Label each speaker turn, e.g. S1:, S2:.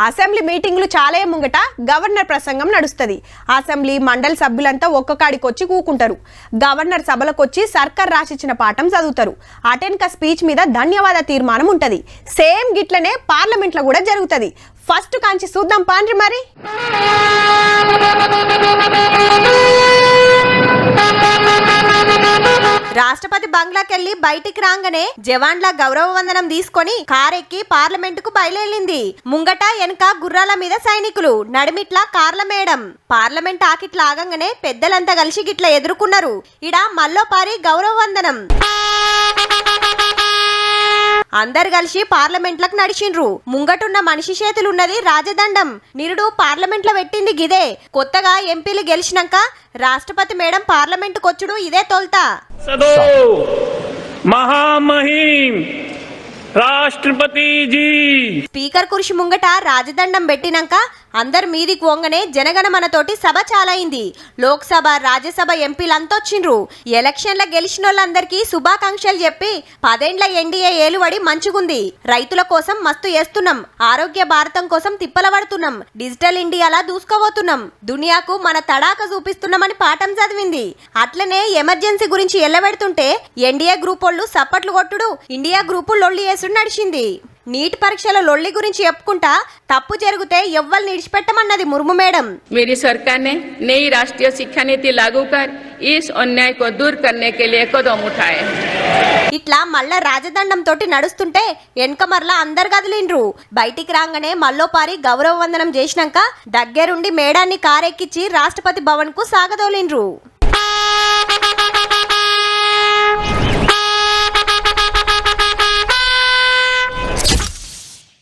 S1: Assembly మీటింగ్లు చాలా ముంగట గవర్నర్ ప్రసంగం నడుస్తుంది. అసెంబ్లీ మండలి సభ్యులంతా ఒక్కకాడికి వచ్చి కూకుంటారు. గవర్నర్ సభలకు వచ్చి సర్కార్ రాసిచ్చిన పాఠం చదువుతారు. అటెన్క స్పీచ్ మీద ధన్యవాద తీర్మానం ఉంటది. సేమ్ గిట్లనే పార్లమెంట్లో కూడా జరుగుతుంది. ఫస్ట్ కాంచి చూద్దాం పాండ్రి మరి. రాష్ట్రపతి బంగ్లాకెళ్లి బయటికి రాగానే జవాన్ల గౌరవ వందనం తీసుకొని కారెక్కి పార్లమెంట్ కు బయలుదేరింది. ముంగట వెనక గుర్రాల మీద సైనికులు, నడిమిట్ల కార్ల మేడం. పార్లమెంట్ ఆకిట్ల ఆగంగానే పెద్దలంతా కలిసి గిట్ల ఎదుర్కొన్నారు. ఇడ మల్లోపారి గౌరవ వందనం. అందరు కలిసి పార్లమెంట్లకు నడిచిండ్రు. ముంగటున్న మనిషి చేతులున్నది రాజదండం. నిరుడు పార్లమెంట్లో పెట్టింది గిదే. కొత్తగా ఎంపీలు గెలిచినాక రాష్ట్రపతి మేడం పార్లమెంట్ కొచ్చుడు ఇదే తొల్తా.
S2: మహామహిం రాష్ట్రపతి జీ
S1: స్పీకర్ కుర్చీ ముంగట రాజదండం పెట్టినాక అందరు మీదికి వంగనే జనగణమన తోటి సభ చాలైంది. లోక్సభ రాజ్యసభ ఎంపీలంతా వచ్చిండ్రు. ఎలక్షన్ల గెలిచిన వాళ్ళందరికీ శుభాకాంక్షలు చెప్పి 10 ఏళ్ల ఎన్డీఏ ఏలువడి మంచిగుంది. రైతుల కోసం మస్తు చేస్తున్నాం, ఆరోగ్య భారతం కోసం తిప్పల పడుతున్నాం, డిజిటల్ ఇండియాలా దూసుకోబోతున్నాం, దునియాకు మన తడాక చూపిస్తున్నామని పాఠం చదివింది. అట్లనే ఎమర్జెన్సీ గురించి ఎల్లబెడుతుంటే ఎన్డీఏ గ్రూప్ వాళ్ళు సప్పట్లు కొట్టుడు, ఇండియా గ్రూపు లొల్లి చేసుడు నడిచింది. నీట్ పరీక్షల లొల్లి గురించి చెప్పుకుంటా తప్పు జరిగితే ఎవ్వరు నిడిచిపెట్టమన్నది ముర్ము మేడం.
S3: मेरी सरकार ने नई राष्ट्रीय शिक्षा नीति लागू कर इस अन्याय को दूर करने के लिए कदम उठाए.
S1: ఇట్లా మళ్ళా రాజదండం తోటి నడుస్తుంటే వెనక మరలా అందరు కదిలిండ్రు. బయటికి రాగానే మల్లోపారి గౌరవ వందనం చేసినాక దగ్గరుండి మేడాన్ని కారెక్కించి రాష్ట్రపతి భవన్ కు సాగదోలిండ్రు.